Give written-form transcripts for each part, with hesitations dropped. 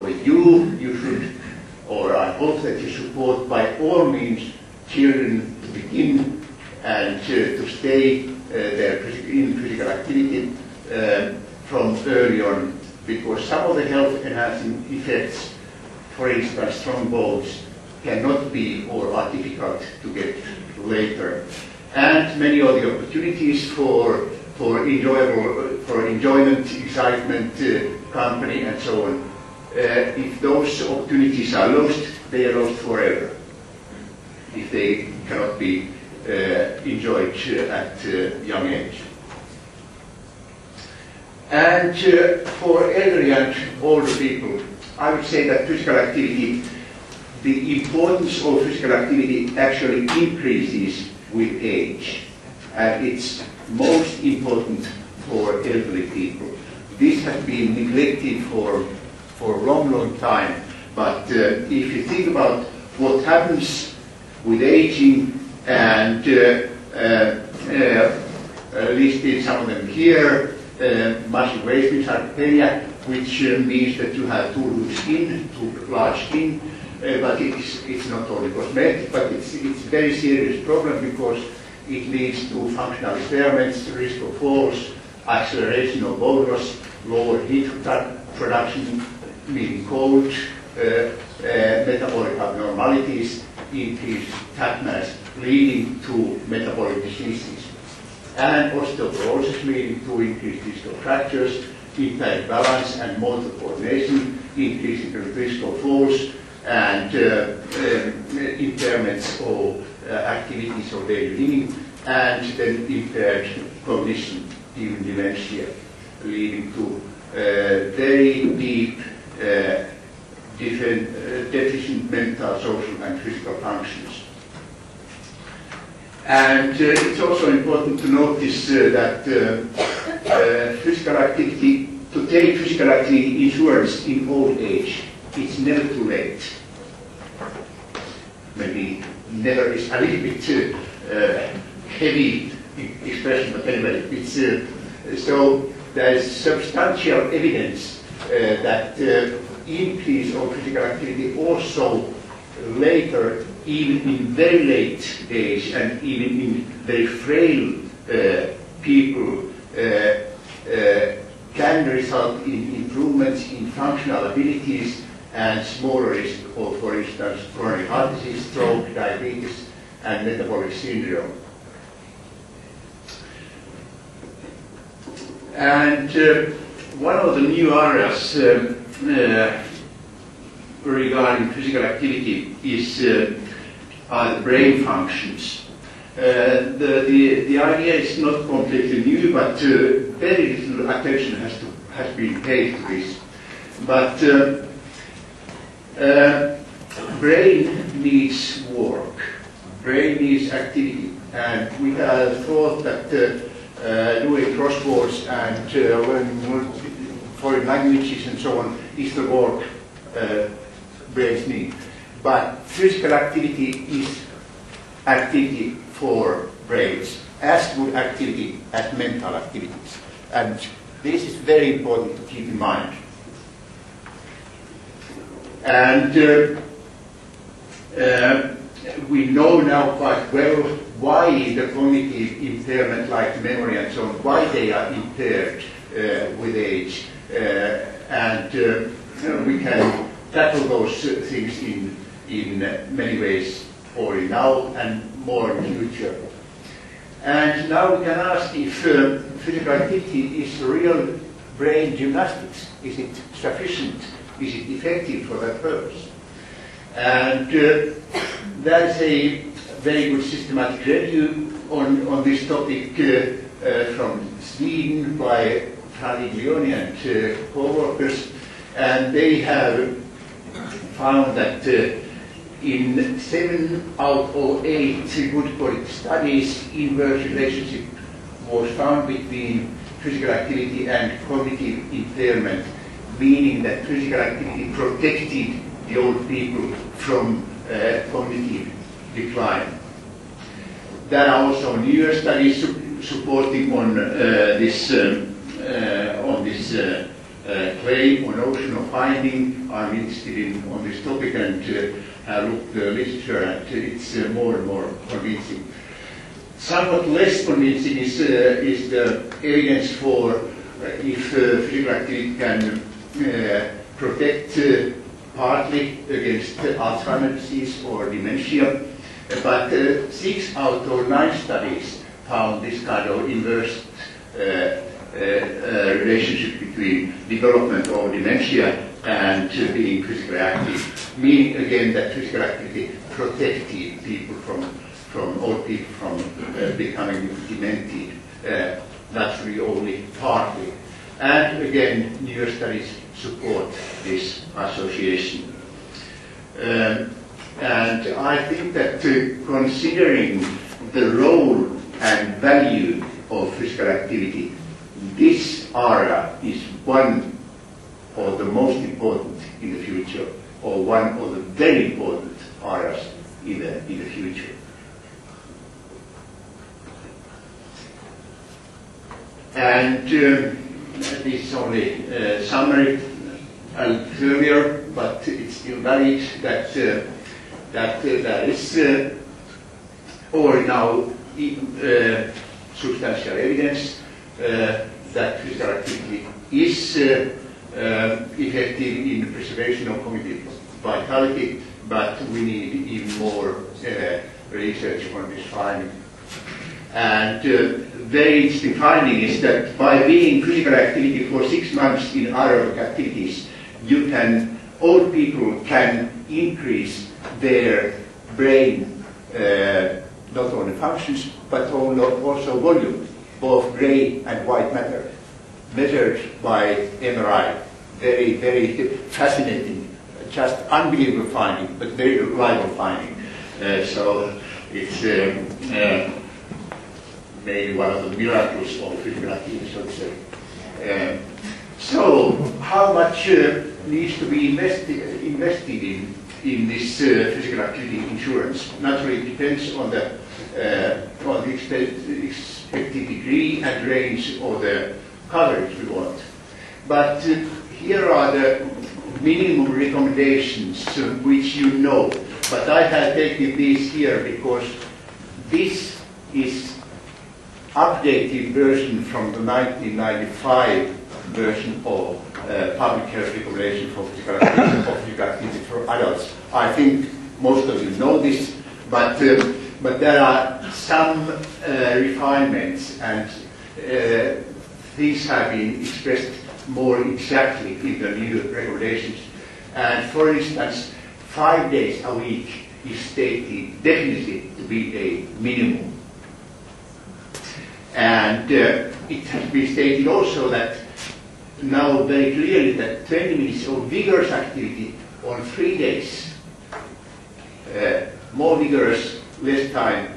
For you should, or I hope that you support by all means children to begin and to stay in physical activity from early on, because some of the health enhancing effects, for instance strong bones, cannot be or are difficult to get later. And many of the opportunities for enjoyment, excitement, company and so on, if those opportunities are lost, they are lost forever, if they cannot be enjoyed at young age. And for elderly and older people, I would say that physical activity, the importance of physical activity actually increases with age, and it's most important for elderly people. This has been neglected for a long time, but if you think about what happens with aging, and listed some of them here, muscle wasting sarcopenia, which means that you have too loose skin, too large skin, but it's not only cosmetic, but it's a very serious problem because it leads to functional impairments, risk of falls, acceleration of bone loss, lower heat production, meaning cold, metabolic abnormalities, increased fat mass, leading to metabolic diseases, and osteoporosis, leading to increased risk of fractures, impaired balance and motor coordination, increasing the risk of falls, and impairments of activities of daily living, and then impaired cognition, even dementia, leading to very deep deficient mental, social and physical functions. And it's also important to notice that physical activity, to take physical activity insurance in old age, it's never too late. Maybe never is a little bit heavy expression, but anyway, it's, so there is substantial evidence that increase of physical activity also later, even in very late age and even in very frail people, can result in improvements in functional abilities and smaller risk of, for instance, coronary heart disease, stroke, diabetes, and metabolic syndrome. And one of the new areas regarding physical activity is are the brain functions. The idea is not completely new, but very little attention has been paid to this. But brain needs work, brain needs activity, and we have thought that doing crosswords and learning foreign languages and so on is the work brains need. But physical activity is activity for brains, as good activity as mental activities. And this is very important to keep in mind. And we know now quite well why the cognitive impairment, like memory and so on, why they are impaired with age. And we can tackle those things in many ways already now and more in the future. And now we can ask if physical activity is real brain gymnastics. Is it sufficient? Is it effective for that purpose? And there's a very good systematic review on this topic from Sweden by Fradiglioni and co-workers, and they have found that in 7 out of 8 good quality studies, inverse relationship was found between physical activity and cognitive impairment, meaning that physical activity protected the old people from cognitive decline. There are also newer studies supporting on this claim or notion of finding I'm interested on this topic and have looked at the literature, and it's more and more convincing. Somewhat less convincing is the evidence for if physical activity can protect partly against Alzheimer's disease or dementia, but 6 out of 9 studies found this kind of inverse relationship between development of dementia and being physically active, meaning again that physical activity protected people from old people from becoming demented. That's really only partly. And again, newer studies support this association. And I think that considering the role and value of physical activity, this area is one of the most important in the future, or one of the very important areas in the future. And this is only a summary earlier, but it's still valid that there is or now substantial evidence that physical activity is effective in the preservation of cognitive vitality, but we need even more research on this finding. And very interesting finding is that by being physical activity for 6 months in aerobic activities, old people can increase their brain not only functions but also volume, both grey and white matter, measured by MRI. Very, very fascinating, just unbelievable finding, but very reliable finding. So it's maybe one of the miracles of physical activity, so to say. So how much needs to be invested in this physical activity insurance? Naturally, it depends on the expected degree and range of the coverage we want. But here are the minimum recommendations which you know. But I have taken these here because this is updated version from the 1995 version of public health recommendation for physical activity for adults. I think most of you know this, but there are some refinements, and these have been expressed more exactly in the new recommendations. And for instance, 5 days a week is stated definitely to be a minimum. And it has been stated also that now very clearly that 20 minutes of vigorous activity on 3 days, more vigorous, less time,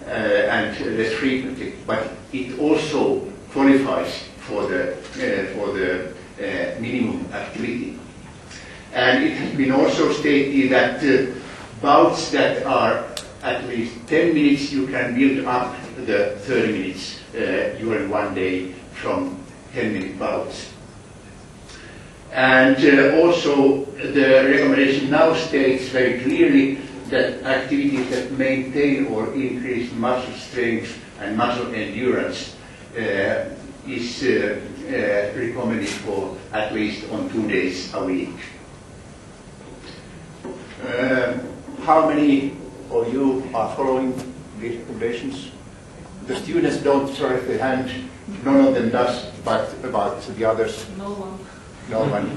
and less frequently, but it also qualifies for the minimum activity. And it has been also stated that bouts that are at least 10 minutes, you can build up the 30 minutes during 1 day from 10-minute bouts. And also the recommendation now states very clearly that activities that maintain or increase muscle strength and muscle endurance is recommended for at least on 2 days a week. How many of you are following these recommendations? The students don't raise their hand. None of them does, but about the others? No one. No one.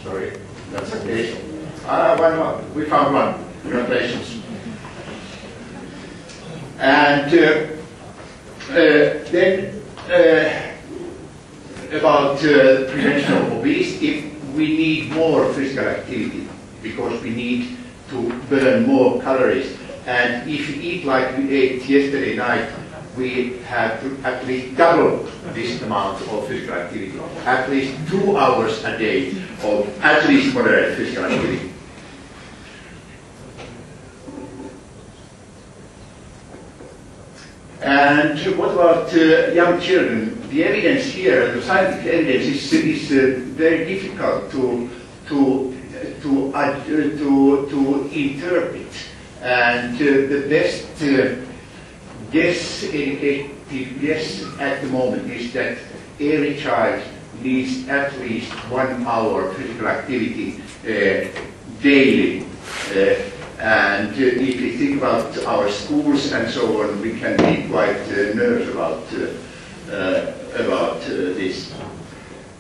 Sorry, that's the case. One more. We found one. Congratulations. And then about prevention of obesity, we need more physical activity because we need to burn more calories. And if you eat like we ate yesterday night, we have to at least double this amount of physical activity, at least 2 hours a day of at least moderate physical activity. And what about young children? The evidence here, the scientific evidence is very difficult to interpret. And the best educated guess at the moment is that every child needs at least 1 hour physical activity daily. And if we think about our schools and so on, we can be quite nervous about this.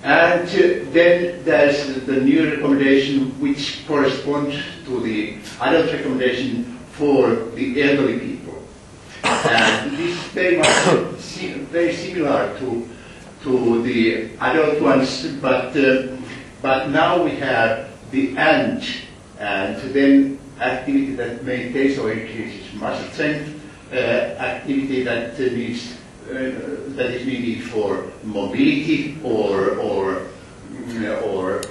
And then there's the new recommendation which corresponds to the adult recommendation for the elderly people. And this is very much very similar to the adult ones, but now we have the and then activity that maintains or increases muscle strength, activity that needs that is needed for mobility or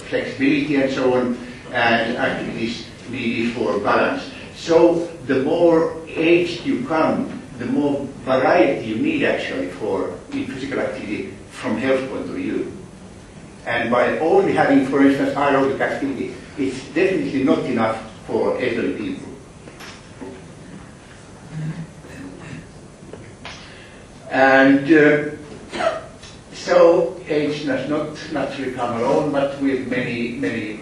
flexibility and so on, and activities needed for balance. So the more aged you come, the more variety you need actually in physical activity from health point of view. And by only having, for instance, aerobic activity, it's definitely not enough for elderly people. And so age does not naturally come alone, but with many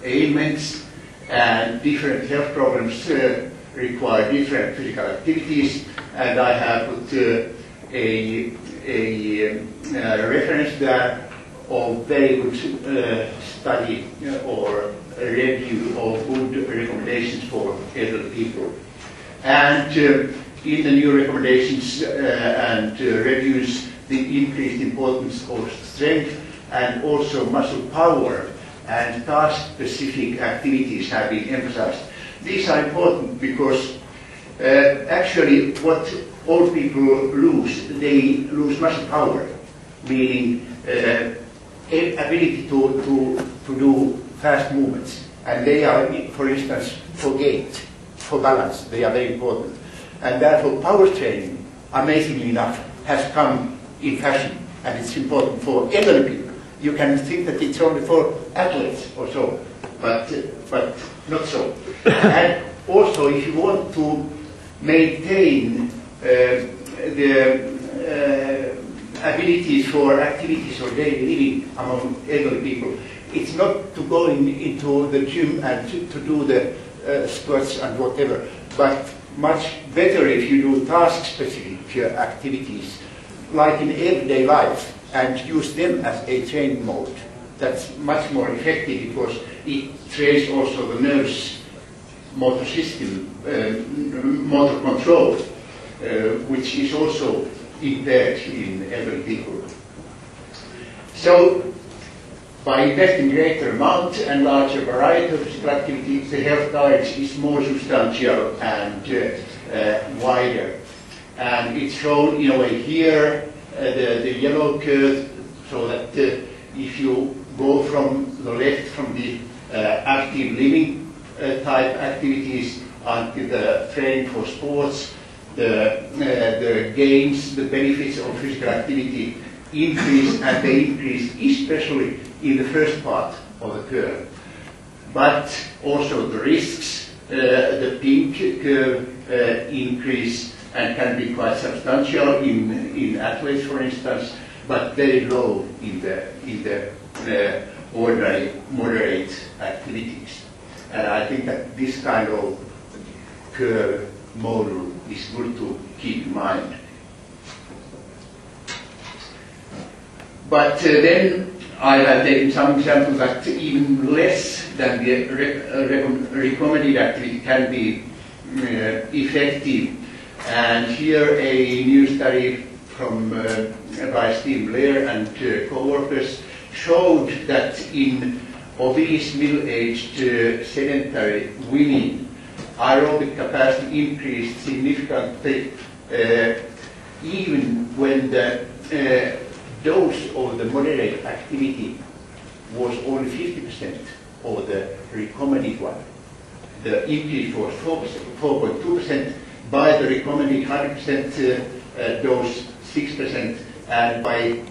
ailments, and different health problems require different physical activities. And I have put a reference there of very good study or review of good recommendations for elderly people. And in the new recommendations and reviews, the increased importance of strength and also muscle power and task-specific activities have been emphasized. These are important because actually what old people lose, they lose muscle power, meaning ability to do fast movements. And they are, for instance, for gait, for balance, they are very important. And therefore power training, amazingly enough, has come in fashion, and it's important for elderly people. You can think that it's only for athletes or so, but not so. And also, if you want to maintain the abilities for activities or daily living among elderly people, it's not to go into the gym and to do the squats and whatever, but much better if you do task-specific activities, like in everyday life, and use them as a training mode. That's much more effective because it trains also the nerves, motor system, motor control, which is also impaired in elderly people. So, by investing greater amount and larger variety of physical activity, the health guide is more substantial and wider. And it's shown in a way here, the yellow curve, so that if you go from the left from the active living type activities until the training for sports, the gains, the benefits of physical activity increase, and they increase especially in the first part of the curve. But also the risks, the pink curve increase and can be quite substantial in athletes, for instance, but very low in the ordinary moderate activities. And I think that this kind of curve model is good to keep in mind. But then I have taken some examples that even less than the recommended activity can be effective. And here a new study from by Steve Blair and co-workers showed that in obese middle-aged sedentary women, aerobic capacity increased significantly even when the dose of the moderate activity was only 50% of the recommended one. The increase was 4.2%, by the recommended 100% dose 6%, and by